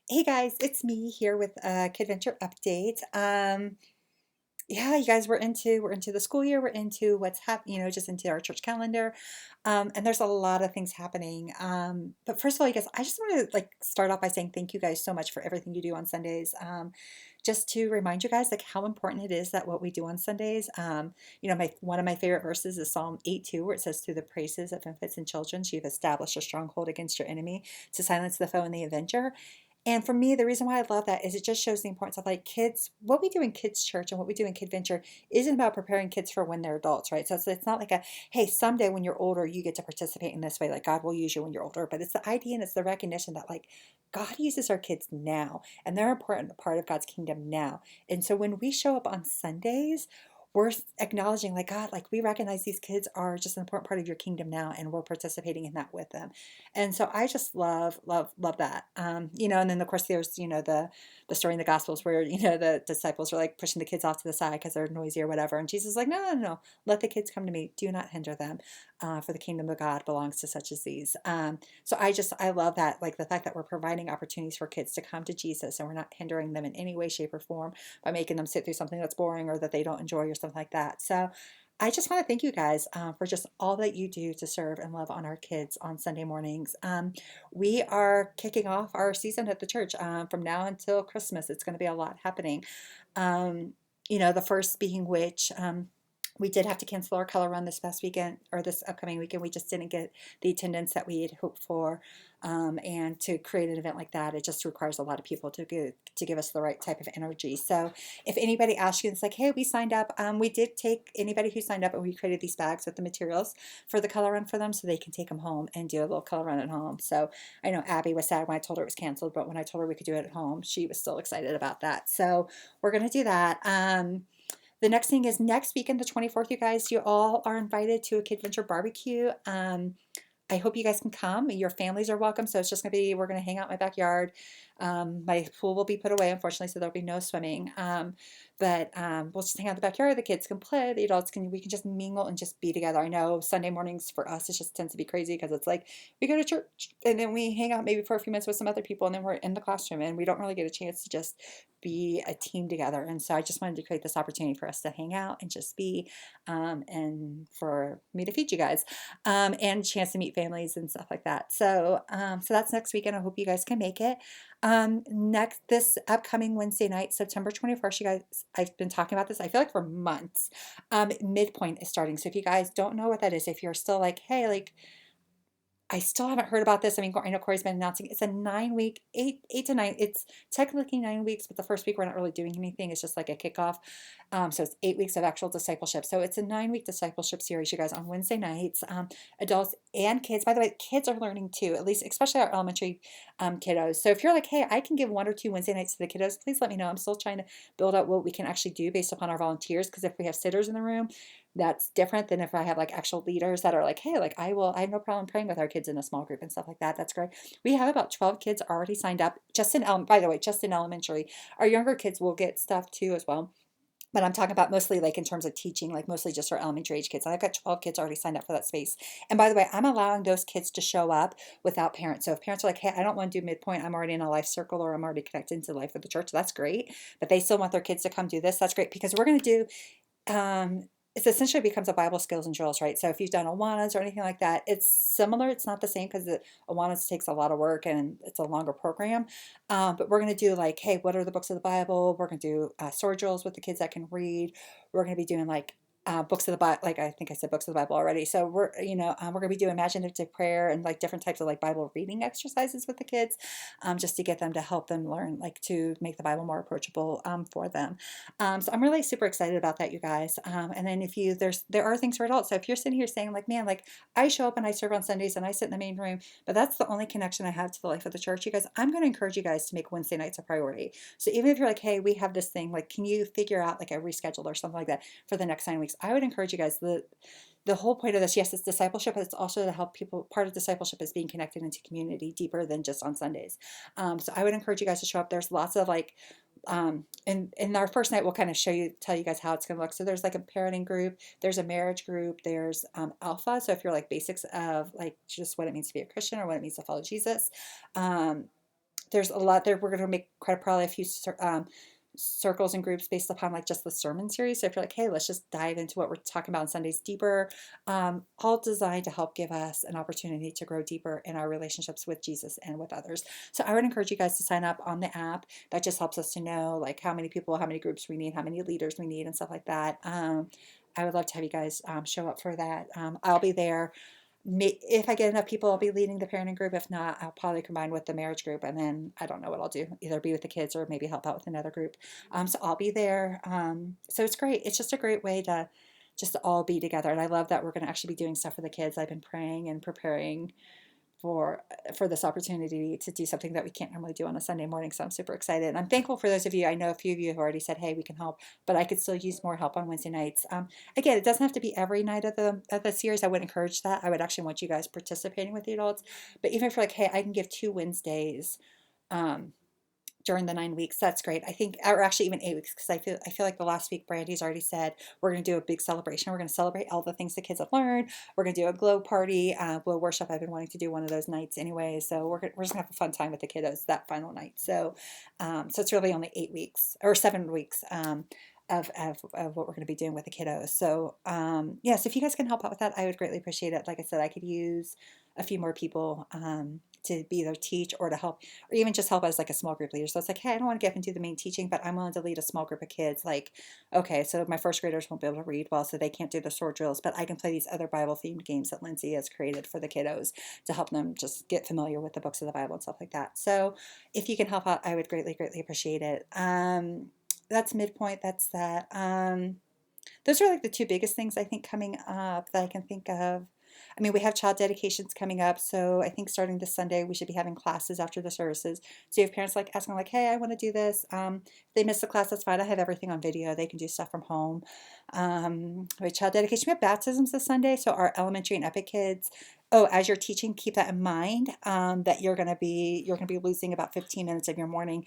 Hey guys, it's me here with a Kidventure update. Yeah, you guys, we're into the school year, we're into what's happening, just into our church calendar, and there's a lot of things happening. But first of all, you guys, I just want to like start off by saying thank you guys so much for everything you do on Sundays. Just to remind you guys like how important it is that what we do on Sundays. My one of my favorite verses is Psalm 8:2, where it says, "Through the praises of infants and children, you've established a stronghold against your enemy to silence the foe and the avenger." And for me, the reason why I love that is it just shows the importance of like kids, what we do in kids church and what we do in Kid Venture isn't about preparing kids for when they're adults, right? So it's not like a, hey, someday when you're older, you get to participate in this way, like God will use you when you're older. But it's the idea and it's the recognition that like God uses our kids now and they're an important part of God's kingdom now. And so when we show up on Sundays, we're acknowledging like God, like we recognize these kids are just an important part of your kingdom now, and we're participating in that with them. And so I just love, love, love that. And then of course there's, the story in the Gospels where, the disciples are like pushing the kids off to the side because they're noisy or whatever. And Jesus is like, no, no, no, let the kids come to me. Do not hinder them, for the kingdom of God belongs to such as these. So I love that, like the fact that we're providing opportunities for kids to come to Jesus and we're not hindering them in any way, shape, or form by making them sit through something that's boring or that they don't enjoy or something like that. So I just want to thank you guys for just all that you do to serve and love on our kids on Sunday mornings. We are kicking off our season at the church from now until Christmas. It's going to be a lot happening. The first being which we did have to cancel our color run this past weekend or this upcoming weekend. We just didn't get the attendance that we had hoped for. And to create an event like that, it just requires a lot of people to give us the right type of energy. So if anybody asks you, it's like, hey, we signed up. We did take anybody who signed up and we created these bags with the materials for the color run for them so they can take them home and do a little color run at home. So I know Abby was sad when I told her it was canceled, but when I told her we could do it at home, she was still excited about that. So we're going to do that. The next thing is next weekend, the 24th, you guys, you all are invited to a Kid Venture barbecue. I hope you guys can come. Your families are welcome. So it's just going to be, we're going to hang out in my backyard. My pool will be put away, unfortunately, so there'll be no swimming. But we'll just hang out in the backyard. The kids can play. The adults can, we can just mingle and just be together. I know Sunday mornings for us, it just tends to be crazy because it's like we go to church and then we hang out maybe for a few minutes with some other people and then we're in the classroom and we don't really get a chance to just be a team together. And so I just wanted to create this opportunity for us to hang out and just be, and for me to feed you guys, and a chance to meet families and stuff like that. So that's next weekend. I hope you guys can make it. Next, this upcoming Wednesday night, September 21st, you guys, I've been talking about this, I feel like for months. Midpoint is starting. So if you guys don't know what that is, if you're still like, hey, like, I still haven't heard about this. I mean, I know Corey's been announcing it's a 9 week, eight to nine. It's technically 9 weeks, but the first week we're not really doing anything. It's just like a kickoff. So it's 8 weeks of actual discipleship. So it's a 9 week discipleship series, you guys, on Wednesday nights. Adults and kids. By the way, kids are learning too, at least, especially our elementary kiddos. So if you're like, hey, I can give 1 or 2 Wednesday nights to the kiddos, please let me know. I'm still trying to build out what we can actually do based upon our volunteers. Because if we have sitters in the room, that's different than if I have like actual leaders that are like, hey, like I have no problem praying with our kids in a small group and stuff like that. That's great. We have about 12 kids already signed up just in by the way, just in elementary. Our younger kids will get stuff too as well. But I'm talking about mostly like in terms of teaching, like mostly just our elementary age kids. And I've got 12 kids already signed up for that space. And by the way, I'm allowing those kids to show up without parents. So if parents are like, hey, I don't want to do midpoint, I'm already in a life circle or I'm already connected to life of the church, that's great. But they still want their kids to come do this, that's great because we're going to do it's essentially becomes a Bible skills and drills, right? So if you've done Awanas or anything like that, it's similar. It's not the same because the Awanas takes a lot of work and it's a longer program. But we're going to do like, hey, what are the books of the Bible? We're going to do sword drills with the kids that can read. We're going to be doing like books of the Bible, like I think I said books of the Bible already. So we're going to be doing imaginative prayer and like different types of like Bible reading exercises with the kids, just to get them to help them learn, like to make the Bible more approachable for them. So I'm really super excited about that, you guys. And then if you there are things for adults. So if you're sitting here saying like, man, like I show up and I serve on Sundays and I sit in the main room, but that's the only connection I have to the life of the church, you guys, I'm going to encourage you guys to make Wednesday nights a priority. So even if you're like, hey, we have this thing, like, can you figure out like a reschedule or something like that for the next 9 weeks? I would encourage you guys. The whole point of this, yes, it's discipleship, but it's also to help people. Part of discipleship is being connected into community deeper than just on Sundays. So I would encourage you guys to show up. There's lots of like in our first night, we'll kind of tell you guys how it's going to look. So there's like a parenting group, there's a marriage group, there's Alpha. So if you're like basics of like just what it means to be a Christian or what it means to follow Jesus, um, there's a lot there. We're going to make quite probably a few circles and groups based upon like just the sermon series. So if you're like, hey, let's just dive into what we're talking about on Sundays deeper, all designed to help give us an opportunity to grow deeper in our relationships with Jesus and with others. So I would encourage you guys to sign up on the app. That just helps us to know like how many people, how many groups we need, how many leaders we need, and stuff like that. I would love to have you guys show up for that. I'll be there. If I get enough people, I'll be leading the parenting group. If not, I'll probably combine with the marriage group, and then I don't know what I'll do. Either be with the kids or maybe help out with another group. So I'll be there. So it's great. It's just a great way to just to all be together. And I love that we're going to actually be doing stuff for the kids. I've been praying and preparing for this opportunity to do something that we can't normally do on a Sunday morning. So I'm super excited. And I'm thankful for those of you. I know a few of you have already said, "Hey, we can help," but I could still use more help on Wednesday nights. Again, it doesn't have to be every night of the series. I would encourage that. I would actually want you guys participating with the adults. But even if you're like, "Hey, I can give 2 Wednesdays." Um, during the 9 weeks. That's great. I think, or actually even 8 weeks, because I feel like the last week Brandy's already said we're going to do a big celebration. We're going to celebrate all the things the kids have learned. We're going to do a glow party, glow worship. I've been wanting to do one of those nights anyway, so we're just gonna have a fun time with the kiddos that final night. So, so it's really only 8 weeks or 7 weeks. Of what we're going to be doing with the kiddos. So, yes, if you guys can help out with that, I would greatly appreciate it. Like I said, I could use a few more people to be either teach or to help, or even just help as like a small group leader. So it's like, hey, I don't want to get into the main teaching, but I'm willing to lead a small group of kids. Like, okay, so my first graders won't be able to read well, so they can't do the sword drills, but I can play these other Bible themed games that Lindsay has created for the kiddos to help them just get familiar with the books of the Bible and stuff like that. So if you can help out, I would greatly, greatly appreciate it. That's midpoint. That's that. Those are like the two biggest things I think coming up that I can think of. I mean, we have child dedications coming up, so I think starting this Sunday we should be having classes after the services. So you have parents like asking like, "Hey, I want to do this." If they miss the class, that's fine. I have everything on video. They can do stuff from home. We have child dedication. We have baptisms this Sunday, so our elementary and epic kids. Oh, as you're teaching, keep that in mind that you're gonna be losing about 15 minutes of your morning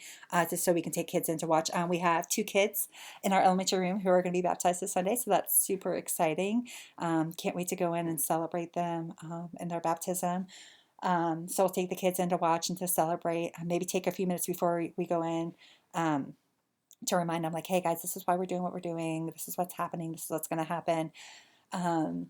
just so we can take kids in to watch. We have 2 kids in our elementary room who are going to be baptized this Sunday, so that's super exciting. Can't wait to go in and celebrate them in their baptism. So we'll take the kids in to watch and to celebrate. Maybe take a few minutes before we go in to remind them, like, hey guys, this is why we're doing what we're doing. This is what's happening. This is what's going to happen. Um,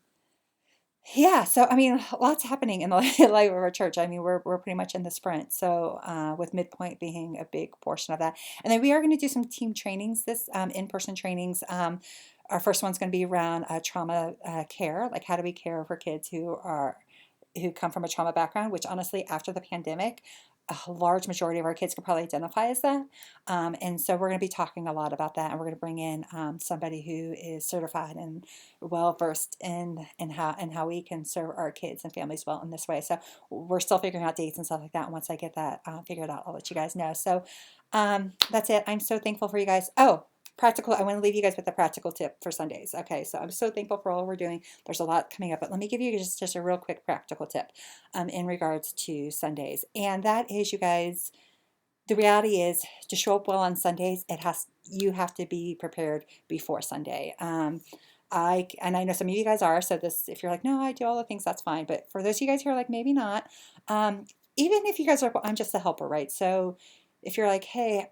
yeah, so I mean, lots happening in the life of our church. I mean, we're pretty much in the sprint. So with midpoint being a big portion of that, and then we are going to do some team trainings, this in-person trainings. Our first one's going to be around trauma care, like how do we care for kids who come from a trauma background, which honestly, after the pandemic, a large majority of our kids can probably identify as that. And so we're going to be talking a lot about that, and we're going to bring in somebody who is certified and well versed in how we can serve our kids and families well in this way. So we're still figuring out dates and stuff like that. And once I get that figured out, I'll let you guys know. So that's it. I'm so thankful for you guys. Oh, practical. I want to leave you guys with a practical tip for Sundays. Okay, so I'm so thankful for all we're doing. There's a lot coming up, but let me give you just a real quick practical tip in regards to Sundays, and that is, you guys. The reality is, to show up well on Sundays, you have to be prepared before Sunday. I know some of you guys are, so this, if you're like, no, I do all the things, that's fine. But for those of you guys who are like, maybe not, even if you guys are, I'm just a helper, right? So if you're like, hey,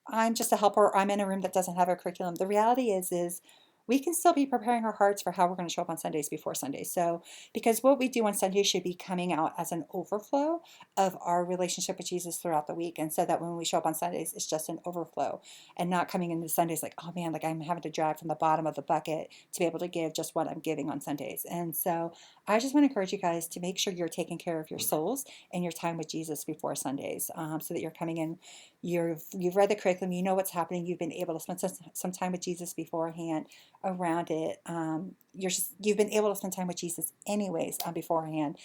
I'm just a helper, I'm in a room that doesn't have a curriculum. The reality is we can still be preparing our hearts for how we're going to show up on Sundays before Sundays. So, because what we do on Sunday should be coming out as an overflow of our relationship with Jesus throughout the week. And so that when we show up on Sundays, it's just an overflow and not coming into Sundays like, oh man, like I'm having to drag from the bottom of the bucket to be able to give just what I'm giving on Sundays. And so I just want to encourage you guys to make sure you're taking care of your souls and your time with Jesus before Sundays, so that you're coming in, you've read the curriculum, you know what's happening, you've been able to spend some time with Jesus beforehand around it. You've been able to spend time with Jesus anyways beforehand.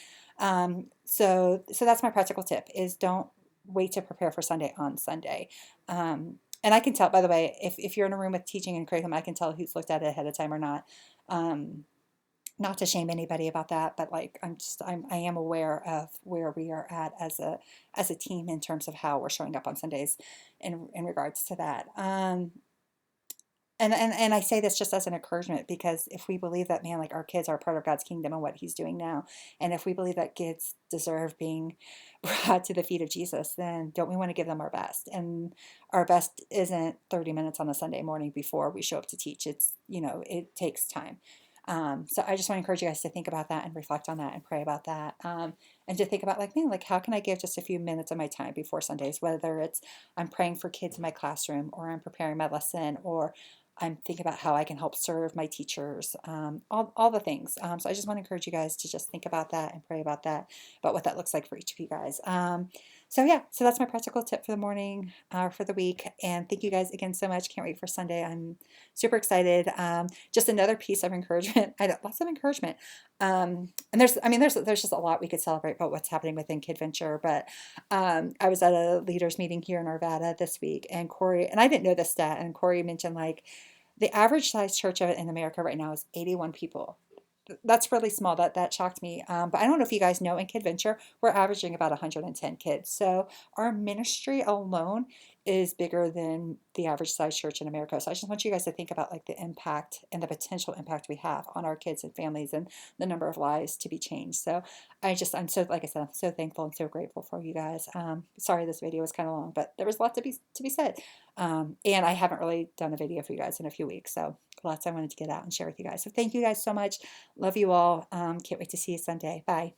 So that's my practical tip: is don't wait to prepare for Sunday on Sunday. And I can tell, by the way, if you're in a room with teaching and curriculum, I can tell who's looked at it ahead of time or not. Not to shame anybody about that, but like I am aware of where we are at as a team in terms of how we're showing up on Sundays in regards to that. And I say this just as an encouragement, because if we believe that, man, like our kids are part of God's kingdom and what he's doing now, and if we believe that kids deserve being brought to the feet of Jesus, then don't we want to give them our best? And our best isn't 30 minutes on a Sunday morning before we show up to teach. It's, it takes time. So I just want to encourage you guys to think about that and reflect on that and pray about that. And to think about, like, man, like, how can I give just a few minutes of my time before Sundays, whether it's I'm praying for kids in my classroom, or I'm preparing my lesson, or I'm thinking about how I can help serve my teachers, all the things. So I just want to encourage you guys to just think about that and pray about that, about what that looks like for each of you guys. So yeah, so that's my practical tip for the morning, for the week. And thank you guys again so much. Can't wait for Sunday. I'm super excited. Just another piece of encouragement. I know, lots of encouragement. And there's just a lot we could celebrate about what's happening within KidVenture. But I was at a leaders meeting here in Arvada this week, and Corey, and I didn't know this stat, and Corey mentioned, like, the average size church in America right now is 81 people. That's really small. That shocked me. But I don't know if you guys know, in KidVenture, we're averaging about 110 kids. So our ministry alone is bigger than the average size church in America. So I just want you guys to think about, like, the impact and the potential impact we have on our kids and families, and the number of lives to be changed. So I'm so, like I said, I'm so thankful and so grateful for you guys. Sorry this video was kind of long, but there was a lot to be said. And I haven't really done a video for you guys in a few weeks. So lots I wanted to get out and share with you guys. So thank you guys so much. Love you all. Can't wait to see you Sunday. Bye.